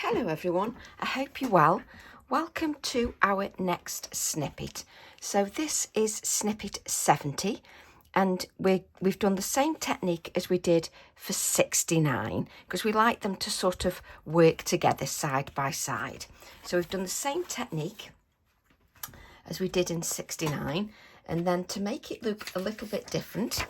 Hello everyone, I hope you're well. Welcome to our next snippet. So this is snippet 70 and we've done the same technique as we did for 69 because we like them to sort of work together side by side. So we've done the same technique as we did in 69, and then to make it look a little bit different,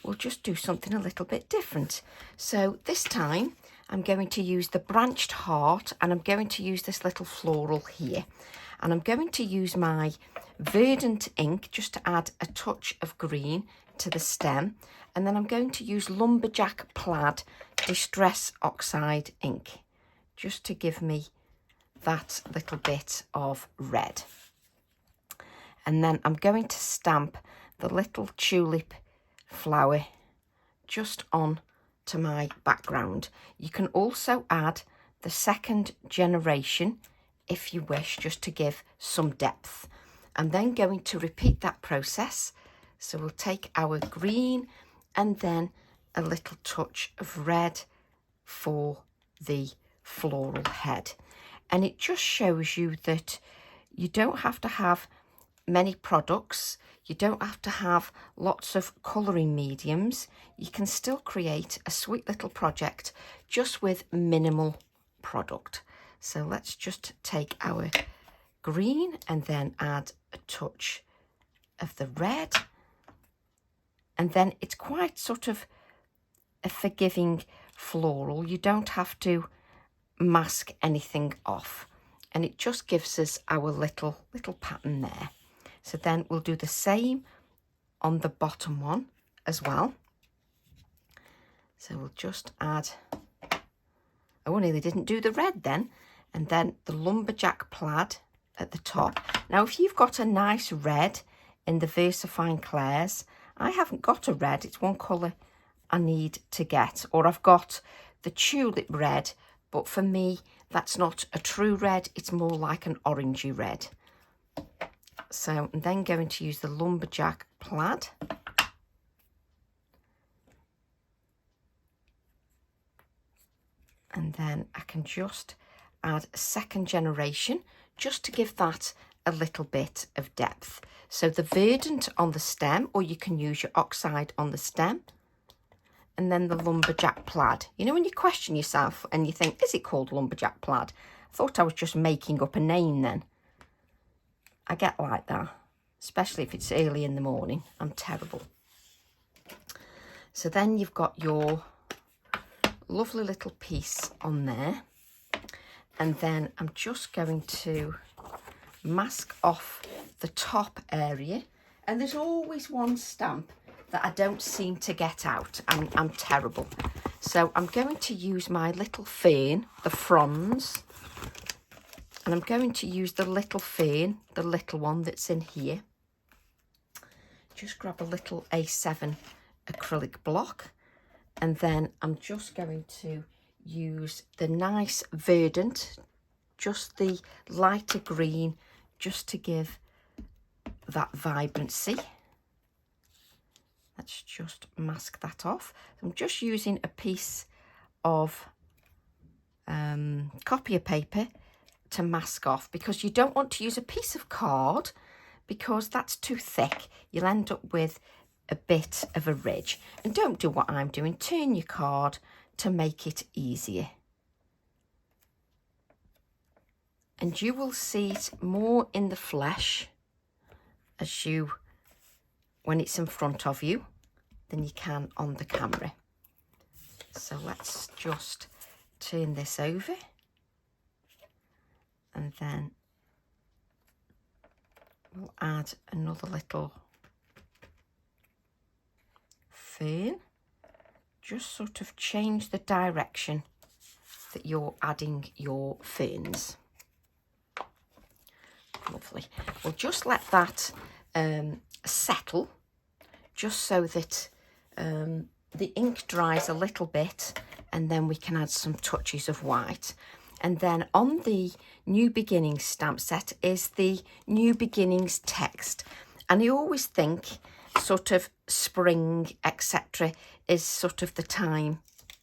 we'll just do something a little bit different. So this time I'm going to use the branched heart, and I'm going to use this little floral here, and I'm going to use my verdant ink just to add a touch of green to the stem, and then I'm going to use lumberjack plaid distress oxide ink just to give me that little bit of red. And then I'm going to stamp the little tulip flower just on to my background. You can also add the second generation if you wish, just to give some depth. I'm then going to repeat that process. So we'll take our green and then a little touch of red for the floral head. And it just shows you that you don't have to have many products. You don't have to have lots of colouring mediums. You can still create a sweet little project just with minimal product. So let's just take our green and then add a touch of the red. And then it's quite sort of a forgiving floral. You don't have to mask anything off. And it just gives us our little pattern there. So then we'll do the same on the bottom one as well. So we'll just add, oh, I nearly didn't do the red then. And then the lumberjack plaid at the top. Now, if you've got a nice red in the VersaFine Clairs, I haven't got a red, it's one colour I need to get. Or I've got the tulip red, but for me, that's not a true red, it's more like an orangey red. So I'm then going to use the lumberjack plaid. And then I can just add a second generation just to give that a little bit of depth. So the verdant on the stem, or you can use your oxide on the stem. And then the lumberjack plaid. You know when you question yourself and you think, is it called lumberjack plaid? I thought I was just making up a name then. I get like that, especially if it's early in the morning. I'm terrible. So then you've got your lovely little piece on there. And then I'm just going to mask off the top area. And there's always one stamp that I don't seem to get out. I'm terrible. So I'm going to use my little fern, the fronds. And I'm going to use the little fern, the little one that's in here. Just grab a little A7 acrylic block. And then I'm just going to use the nice verdant, just the lighter green, just to give that vibrancy. Let's just mask that off. I'm just using a piece of copier paper to mask off, because you don't want to use a piece of card because that's too thick. You'll end up with a bit of a ridge. And don't do what I'm doing, turn your card to make it easier. And you will see it more in the flesh when it's in front of you than you can on the camera. So let's just turn this over. And then we'll add another little fern. Just sort of change the direction that you're adding your ferns. Lovely. We'll just let that settle, just so that the ink dries a little bit, and then we can add some touches of white. And then on the New Beginnings stamp set is the New Beginnings text. And I always think sort of spring, etc., is sort of the time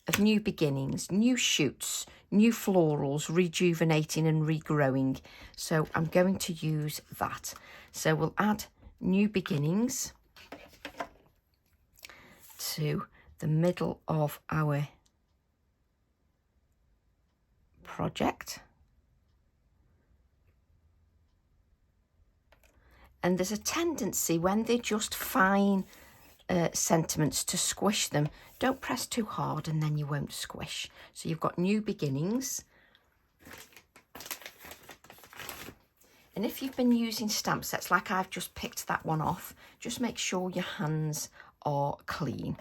of new beginnings, new shoots, new florals rejuvenating and regrowing. So I'm going to use that. So we'll add New Beginnings to the middle of our project. And there's a tendency when they're just fine sentiments to squish them. Don't press too hard and then you won't squish. So you've got New Beginnings. And if you've been using stamp sets like I've just picked that one off, just make sure your hands are clean.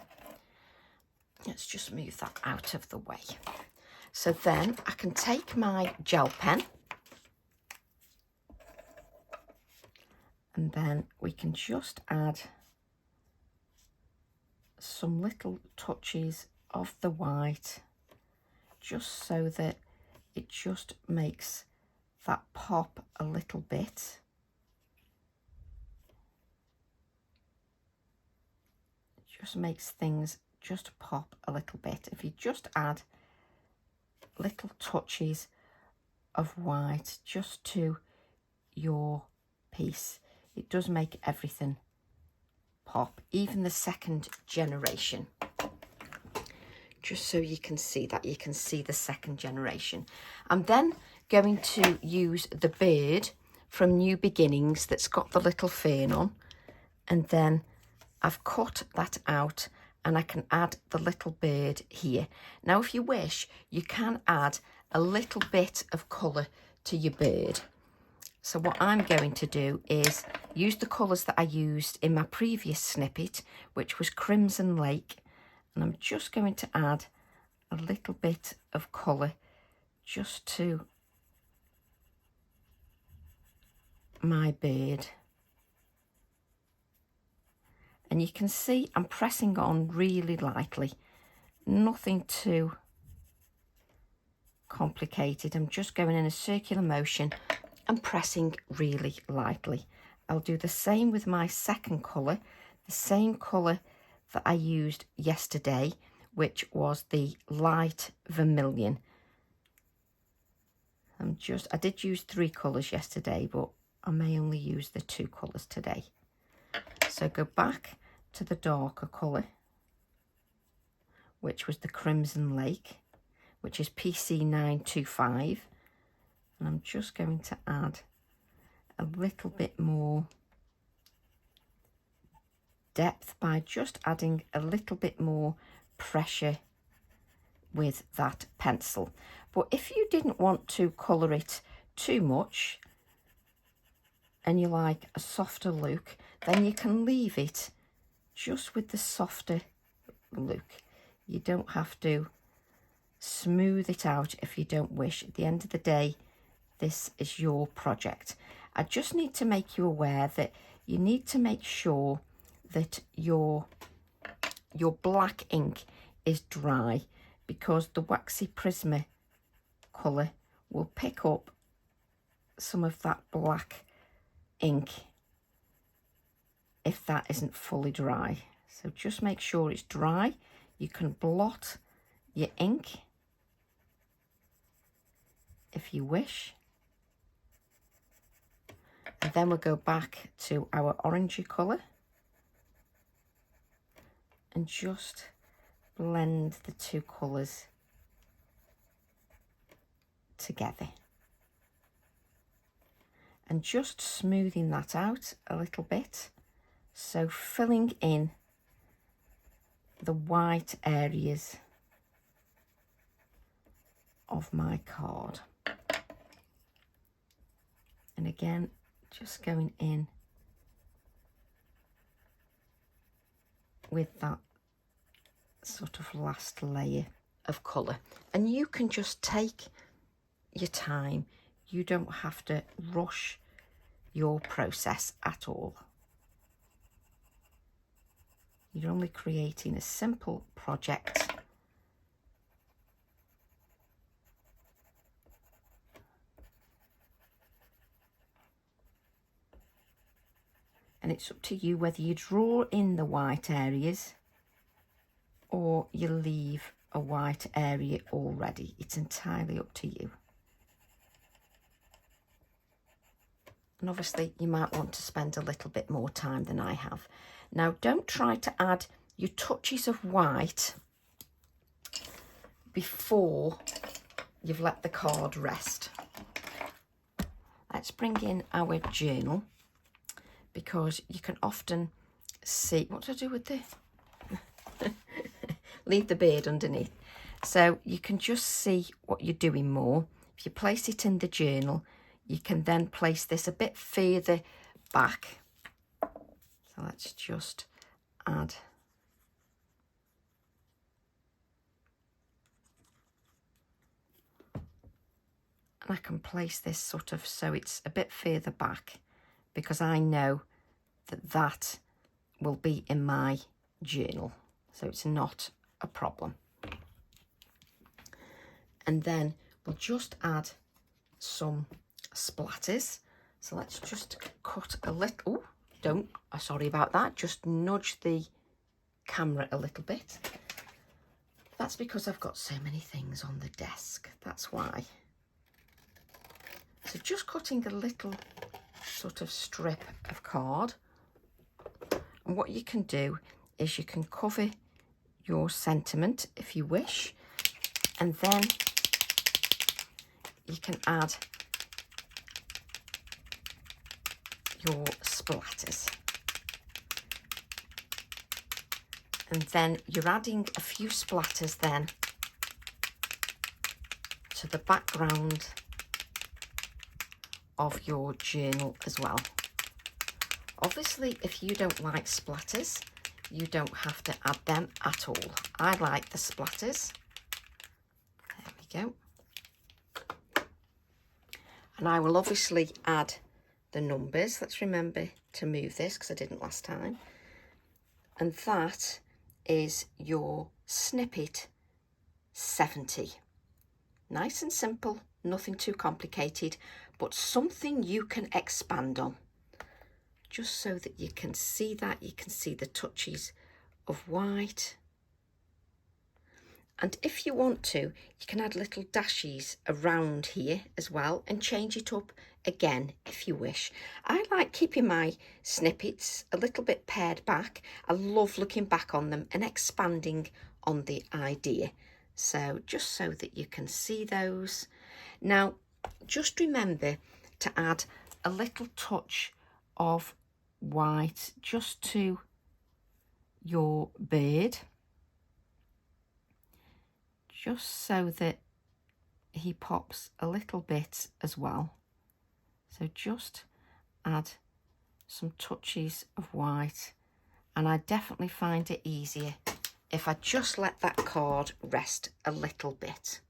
Let's just move that out of the way. So then I can take my gel pen and then we can just add some little touches of the white, just so that it just makes that pop a little bit. It just makes things just pop a little bit. If you just add little touches of white just to your piece, it does make everything pop, even the second generation. Just so you can see that, you can see the second generation. I'm then going to use the bird from New Beginnings that's got the little fern on, and then I've cut that out and I can add the little bird here. Now if you wish, you can add a little bit of colour to your bird. So what I'm going to do is use the colours that I used in my previous snippet, which was Crimson Lake, and I'm just going to add a little bit of colour just to my bird. And you can see I'm pressing on really lightly, nothing too complicated. I'm just going in a circular motion and pressing really lightly. I'll do the same with my second colour, the same colour that I used yesterday, which was the light vermilion. I did use 3 colours yesterday, but I may only use the 2 colours today. So go back to the darker colour, which was the Crimson Lake, which is PC 925. And I'm just going to add a little bit more depth by just adding a little bit more pressure with that pencil. But if you didn't want to colour it too much and you like a softer look, then you can leave it just with the softer look. You don't have to smooth it out if you don't wish. At the end of the day, this is your project. I just need to make you aware that you need to make sure that your black ink is dry, because the Waxy Prisma colour will pick up some of that black ink if that isn't fully dry. So just make sure it's dry. You can blot your ink if you wish. And then we'll go back to our orangey colour and just blend the 2 colours together. And just smoothing that out a little bit. So filling in the white areas of my card. And again, just going in with that sort of last layer of colour. And you can just take your time. You don't have to rush your process at all. You're only creating a simple project. And it's up to you whether you draw in the white areas or you leave a white area already. It's entirely up to you. And obviously you might want to spend a little bit more time than I have. Now don't try to add your touches of white before you've let the card rest. Let's bring in our journal, because you can often see, what do I do with this? Leave the beard underneath. So you can just see what you're doing more. If you place it in the journal, you can then place this a bit further back. So let's just add. And I can place this sort of so it's a bit further back, because I know that that will be in my journal. So it's not a problem. And then we'll just add some splatters. So let's just cut a little, sorry about that, just nudge the camera a little bit. That's because I've got so many things on the desk, that's why. So just cutting a little sort of strip of card. And what you can do is you can cover your sentiment if you wish, and then you can add your splatters. And then you're adding a few splatters then to the background of your journal as well. Obviously, if you don't like splatters, you don't have to add them at all. I like the splatters. There we go. And I will obviously add the numbers. Let's remember to move this because I didn't last time. And that is your snippet 70. Nice and simple, nothing too complicated, but something you can expand on. Just so that you can see that, you can see the touches of white. And if you want to, you can add little dashes around here as well and change it up again if you wish. I like keeping my snippets a little bit pared back. I love looking back on them and expanding on the idea. So just so that you can see those. Now, just remember to add a little touch of white just to your bird, just so that he pops a little bit as well. So just add some touches of white, and I definitely find it easier if I just let that card rest a little bit.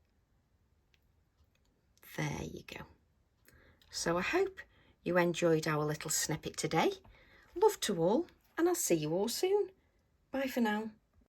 There you go. So I hope you enjoyed our little snippet today. Love to all, and I'll see you all soon. Bye for now.